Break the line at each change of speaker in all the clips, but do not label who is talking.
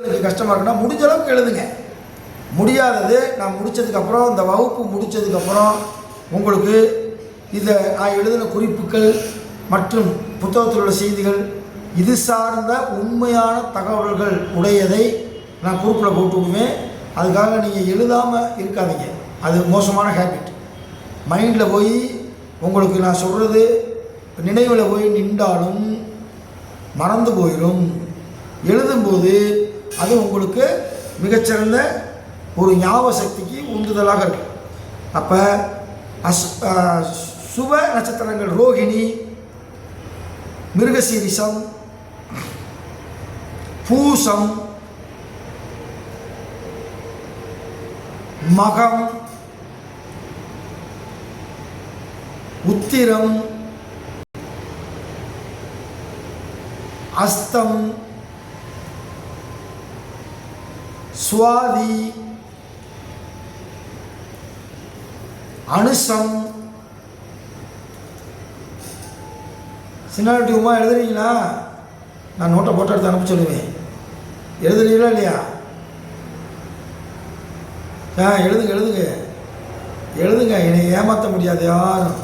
எழுதுறதுக்கு கஷ்டமாக இருக்குன்னா முடிஞ்ச அளவுக்கு எழுதுங்க. முடியாதது நான் முடித்ததுக்கப்புறம், இந்த வகுப்பு முடித்ததுக்கப்புறம் உங்களுக்கு இதை நான் எழுதின குறிப்புகள் மற்றும் புத்தகத்தில் உள்ள செய்திகள் இது சார்ந்த உண்மையான தகவல்கள் உடையதை நான் குரூப்பில் போட்டு விடுவேன். அதுக்காக நீங்கள் எழுதாமல் இருக்காதீங்க, அது மோசமான ஹேபிட். மைண்டில் போய் உங்களுக்கு நான் சொல்கிறது நினைவில் போய் நின்றாலும் மறந்து போயிடும். எழுதும்போது அது உங்களுக்கு மிகச்சிறந்த ஒரு ஞாபக சக்திக்கு உந்துதலாக இருக்கும். அப்போ சுப நட்சத்திரங்கள் ரோகிணி, மிருகசீரிஷம், பூசம், மகம், உத்திரம், அஸ்தம், சுவாதி, அனுசம். சின்ன டியூமா எழுதுறீங்களா? நான் நோட்டை போட்டு எடுத்து அனுப்ப சொல்லுவேன். எழுதுறீங்களா இல்லையா? எழுதுங்க எழுதுங்க எழுதுங்க. என்னை ஏமாற்ற முடியாது யாரும்.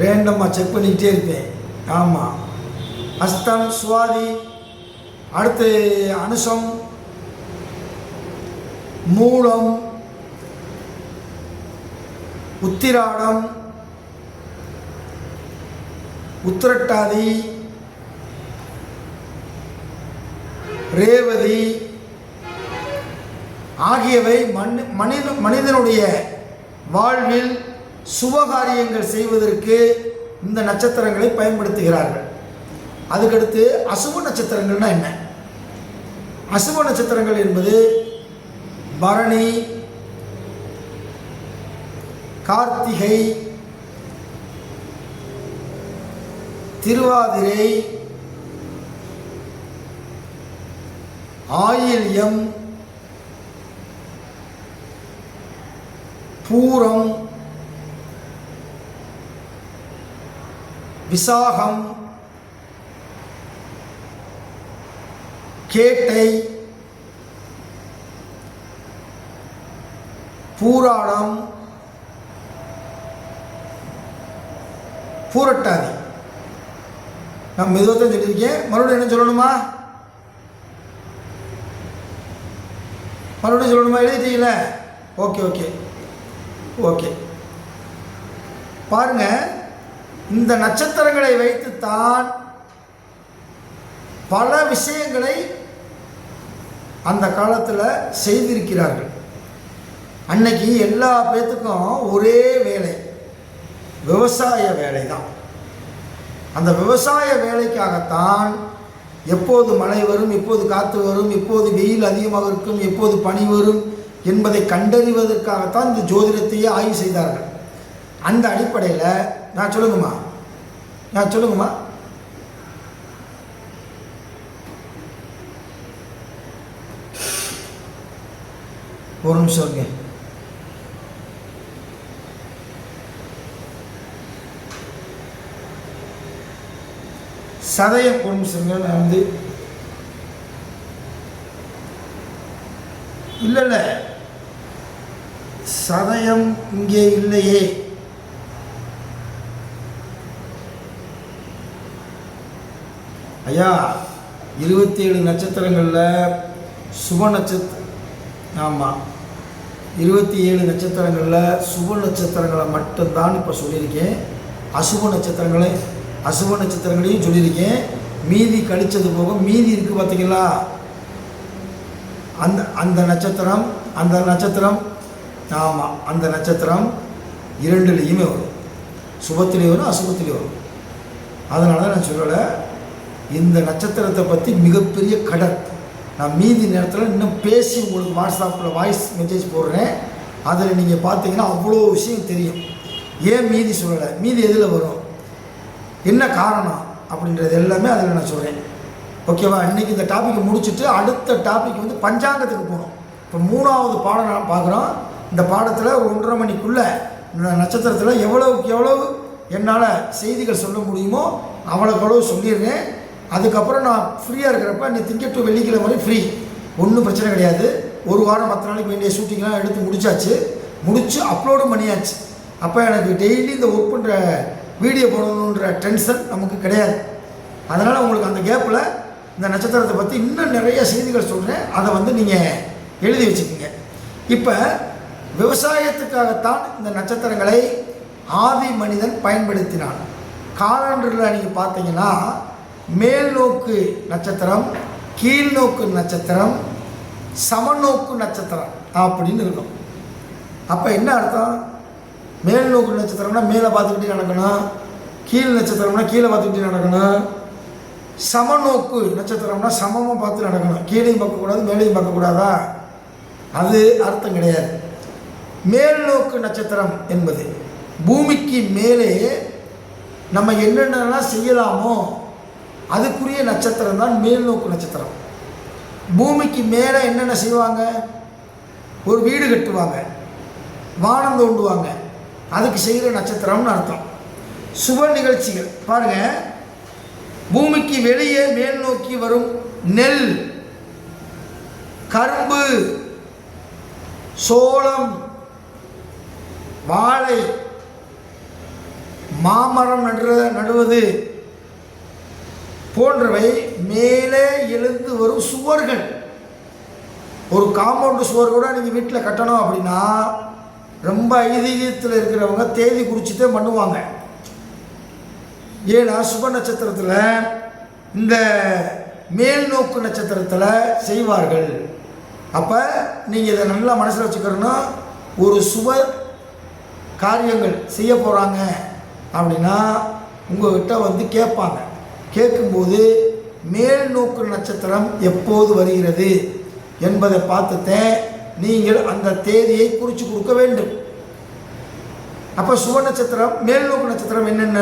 ரேண்டமாக செக் பண்ணிக்கிட்டே இருப்பேன். ஆமாம். அஸ்தம், சுவாதி, அடுத்து அனுசம், மூலம், உத்திராடம், உத்திரட்டாதி, ரேவதி ஆகியவை மனிதனுடைய வாழ்வில் சுபகாரியங்கள் செய்வதற்கு இந்த நட்சத்திரங்களை பயன்படுத்துகிறார்கள். அதுக்கடுத்து அசுப நட்சத்திரங்கள்னா என்ன? அசுப நட்சத்திரங்கள் என்பது பரணி, கார்த்திகை, திருவாதிரை, ஆயில்யம், பூரம், விசாகம், கேட்டை, பூராடம், பூரட்டாதி. நான் மெதுவாக சொல்லியிருக்கேன். மறுபடியும் என்ன சொல்லணுமா? மறுபடியும் சொல்லணுமா? எழுதிட்டீங்களே? Okay okay okay. பாருங்க, இந்த நட்சத்திரங்களை வைத்துத்தான் பல விஷயங்களை அந்த காலத்தில் செய்திருக்கிறார்கள். அன்னைக்கு எல்லா பேத்துக்கும் ஒரே வேலை, விவசாய வேலை தான். அந்த விவசாய வேலைக்காகத்தான் எப்போது மழை வரும், எப்போது காற்று வரும், எப்போது வெயில் அதிகமாக இருக்கும், எப்போது பனி வரும் என்பதை கண்டறிவதற்காகத்தான் இந்த ஜோதிடத்தையே ஆய்வு செய்தார்கள். அந்த அடிப்படையில் நான் சொல்லுங்கம்மா ஒரு நிமிஷம் இருங்க. சதயம் ஒரு நிமிஷம். நான் வந்து இல்லை சதயம் இங்கே இல்லையே. ஐயா, 27 நட்சத்திரங்களில் சுப நட்சத்திரம், ஆமாம் 27 நட்சத்திரங்களில் சுப நட்சத்திரங்களை மட்டும்தான் இப்போ சொல்லியிருக்கேன். அசுப நட்சத்திரங்களையும் சொல்லியிருக்கேன். மீதி கழித்தது போக மீதி இருக்குது பார்த்தீங்களா? அந்த நட்சத்திரம் ஆமாம், அந்த நட்சத்திரம் இரண்டுலேயுமே வரும். சுபத்திலேயும் வரும், அசுபத்திலேயும் வரும். அதனால தான் நான் சொல்லலை. இந்த நட்சத்திரத்தை பற்றி மிகப்பெரிய கடல். நான் மீதி நேரத்தில் இன்னும் பேசி உங்களுக்கு வாட்ஸ்அப்பில் வாய்ஸ் மெசேஜ் போடுறேன். அதில் நீங்கள் பார்த்தீங்கன்னா அவ்வளோ விஷயம் தெரியும். ஏன் மீதி சொல்லலை, மீதி எதில் வரும், என்ன காரணம் அப்படின்றது எல்லாமே அதில் நான் சொல்கிறேன். ஓகேவா? இன்றைக்கி இந்த டாப்பிக்கை முடிச்சுட்டு அடுத்த டாபிக் வந்து பஞ்சாங்கத்துக்கு போகணும். இப்போ 3வது பாடம் நான் பார்க்குறோம். இந்த பாடத்தில் ஒரு 1.5 மணிக்குள்ளே இந்த நட்சத்திரத்தில் எவ்வளவுக்கு எவ்வளவு என்னால் செய்திகள் சொல்ல முடியுமோ அவ்வளோக்கு அளவு சொல்லிடுறேன். அதுக்கப்புறம் நான் ஃப்ரீயாக இருக்கிறப்ப நீ திங்கள் டு வெள்ளிக்கிழமை வரை ஃப்ரீ, ஒன்றும் பிரச்சனை கிடையாது. ஒரு வாரம் 10 நாளைக்கு வேண்டிய ஷூட்டிங்லாம் எடுத்து முடிச்சு அப்லோடும் பண்ணியாச்சு. அப்போ எனக்கு டெய்லி இந்த ஒர்க் பண்ணுற வீடியோ போடணுன்ற டென்ஷன் நமக்கு கிடையாது. அதனால் உங்களுக்கு அந்த கேப்பில் இந்த நட்சத்திரத்தை பற்றி இன்னும் நிறைய செய்திகள் சொல்கிறேன், அதை வந்து நீங்கள் எழுதி வச்சுக்கோங்க. இப்போ விவசாயத்துக்காகத்தான் இந்த நட்சத்திரங்களை ஆதி மனிதன் பயன்படுத்தினான். காலண்டரில் நீங்கள் பார்த்தீங்கன்னா மேல் நோக்கு நட்சத்திரம், கீழ்நோக்கு நட்சத்திரம், சமநோக்கு நட்சத்திரம் அப்படின்னு இருக்கும். அப்போ என்ன அர்த்தம்? மேல் நோக்கு நட்சத்திரம்னா மேலே பார்த்துக்கிட்டே நடக்கணும், கீழ் நட்சத்திரம்னா கீழே பார்த்துக்கிட்டே நடக்கணும், சமநோக்கு நட்சத்திரம்னா சமமாக பார்த்து நடக்கணும், கீழையும் பார்க்கக்கூடாது மேலேயும் பார்க்கக்கூடாதா? அது அர்த்தம் கிடையாது. மேல் நோக்கு நட்சத்திரம் என்பது பூமிக்கு மேலே நம்ம என்னென்னலாம் செய்யலாமோ அதுக்குரிய நட்சத்திரம் தான் மேல் நோக்கு நட்சத்திரம். பூமிக்கு மேலே என்னென்ன செய்வாங்க? ஒரு வீடு கட்டுவாங்க, வானம் தோண்டுவாங்க, அதுக்கு செய்கிற நட்சத்திரம்னு அர்த்தம். சுப நிகழ்ச்சிகள் பாருங்கள், பூமிக்கு வெளியே மேல் நோக்கி வரும் நெல், கரும்பு, சோளம், வாழை, மாமரம் நடுவது போன்றவை மேலே எழுந்து வரும் சுவர்கள். ஒரு காம்பவுண்டு சுவர் கூட நீங்கள் வீட்டில் கட்டணும் அப்படின்னா ரொம்ப ஐதீகத்தில் இருக்கிறவங்க தேதி குறிச்சுட்டே பண்ணுவாங்க. ஏன்னா சுப நட்சத்திரத்தில் இந்த மேல் நோக்கு நட்சத்திரத்தில் செய்வார்கள். அப்போ நீங்கள் இதை நல்லா மனசில் வச்சுக்கிறோன்னா, ஒரு சுப காரியங்கள் செய்ய போகிறாங்க அப்படின்னா உங்கள்கிட்ட வந்து கேட்பாங்க. கேட்கும்போது மேல் நோக்கு நட்சத்திரம் எப்போது வருகிறது என்பதை பார்த்துட்டேன் நீங்கள் அந்த தேதியை குறித்து கொடுக்க வேண்டும். அப்போ சுப நட்சத்திரம், மேல் நோக்கு நட்சத்திரம் என்னென்ன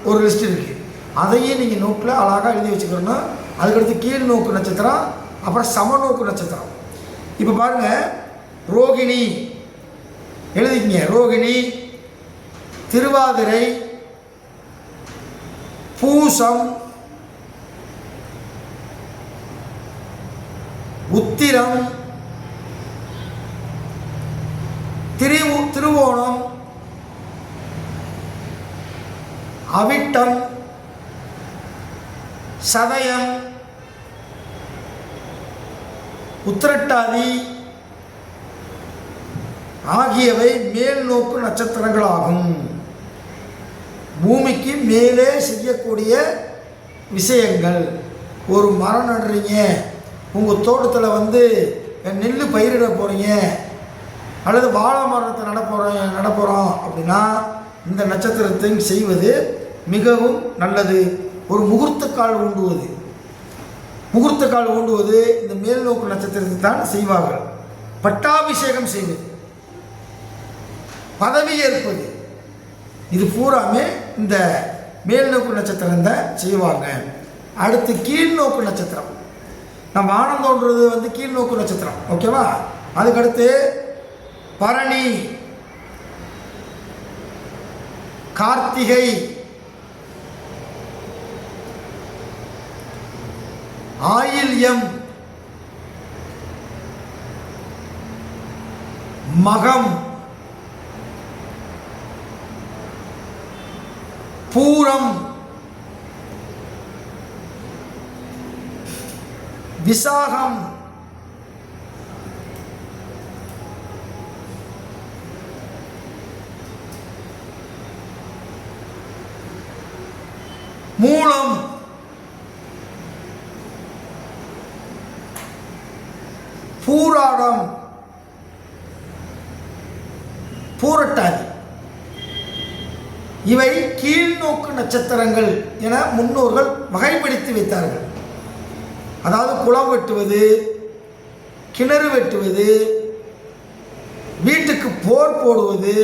ஒரு லிஸ்ட் இருக்குது, அதையும் நீங்கள் நோட்டில் அழகாக எழுதி வச்சுக்கிறோன்னா. அதுக்கடுத்து கீழ் நோக்கு நட்சத்திரம், அப்புறம் சமநோக்கு நட்சத்திரம். இப்போ பாருங்கள், ரோகிணி எழுதிக்கிங்க. ரோகிணி, திருவாதிரை, பூசம், உத்திரம், திருவோணம், அவிட்டம், சதயம், உத்திரட்டாதி ஆகியவை மேல் நோக்கு நட்சத்திரங்களாகும். பூமிக்கு மேலே செய்யக்கூடிய விஷயங்கள். ஒரு மரம் நடுறீங்க, உங்கள் தோட்டத்தில் வந்து நெல் பயிரிட போகிறீங்க, அல்லது வாழை மரத்தை நடப்போகிறோம் அப்படின்னா இந்த நட்சத்திரத்தை செய்வது மிகவும் நல்லது. ஒரு முகூர்த்தக்கால் ஊண்டுவது இந்த மேல் நோக்கு நட்சத்திரத்தை தான் செய்வார்கள். பட்டாபிஷேகம் செய்வது, பதவி ஏற்பது, இது பூராமே இந்த மேல் நோக்கு நட்சத்திரம் தான் செய்வாங்க. அடுத்து கீழ் நோக்கு நட்சத்திரம். நம்ம வானம் தோன்றுறது வந்து கீழ் நோக்கு நட்சத்திரம், ஓகேவா? அதுக்கடுத்து பரணி, கார்த்திகை, ஆயில்யம், மகம், பூரம், விசாகம், மூலம், பூராடம், பூரட்டாதி. இவை கீழ்நோக்கு நட்சத்திரங்கள் என முன்னோர்கள் வகைப்படுத்தி வைத்தார்கள். அதாவது குளம் வெட்டுவது, கிணறு வெட்டுவது, வீட்டுக்கு போர் போடுவது,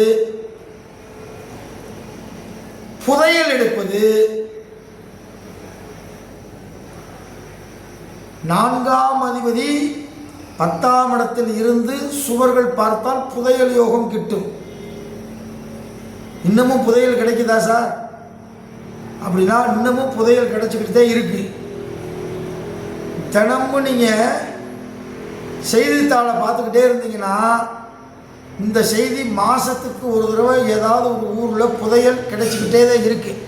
புதையல் எடுப்பது, 4ஆம் அதிபதி 10ஆம் இடத்தில் இருந்து சுவர்கள் பார்த்தால் புதையல் யோகம் கிட்டும். இன்னமும் புதையல் கிடைக்குதா சார்? அப்படின்னா இன்னமும் புதையல் கிடச்சிக்கிட்டு தான் இருக்குது. தினமும் நீங்கள் செய்தித்தாளை பார்த்துக்கிட்டே இருந்தீங்கன்னா இந்த செய்தி மாதத்துக்கு ஒரு தடவை ஏதாவது ஒரு ஊரில் புதையல் கிடச்சிக்கிட்டே தான் இருக்குது.